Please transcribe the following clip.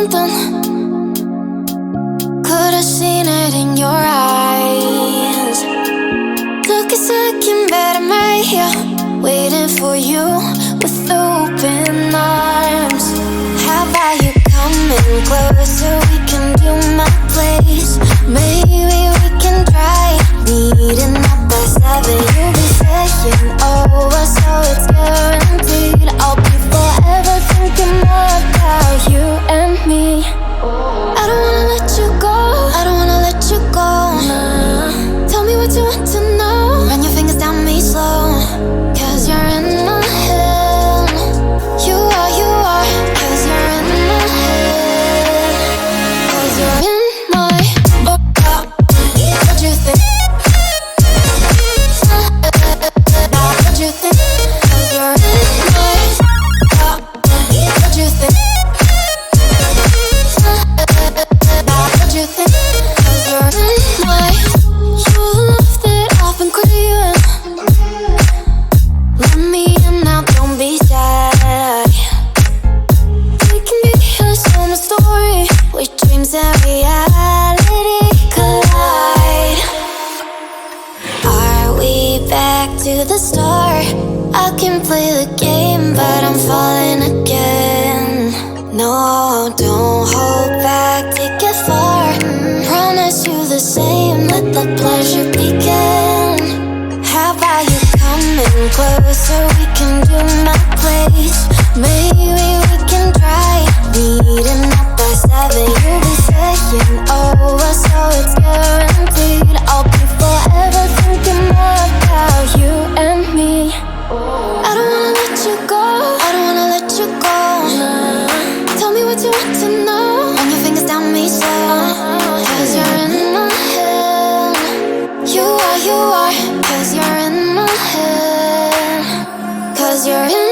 something. Could've seen it in your eyes. Took a second, but I'm right here, waiting for you with open arms. How about you coming closer? We can do my place. Maybe we can try meeting up by 7. You'll be saying over, so it's guaranteed. I'll be forever thinking more about you and me. I don't wanna let you go, I don't wanna let you go. Tell me what you want to know. Run your fingers down me slow, 'cause you're in my head. You are, 'cause you're in my head. 'Cause you're in my what you think? What you think? 'Cause you're in my what you think? What you think? 'Cause you're in my you love that I've been craving. Let me in now, don't be shy. We can be a summer story where dreams and reality collide. Are we back to the start? I can play the game, but I'm falling again. No, don't hold back, take it far. Promise you the same, let the pleasure begin. How about you coming closer? We can do my place. Maybe we can try meeting up by 7. You'll be saying over, so it's guaranteed. I'll be forever thinking more about you and me. I don't wanna let you go, I don't wanna let you go. Tell me what you want to know. Run your fingers down me slow, 'cause you're in my head. You are, 'cause you're in my head. 'Cause you're in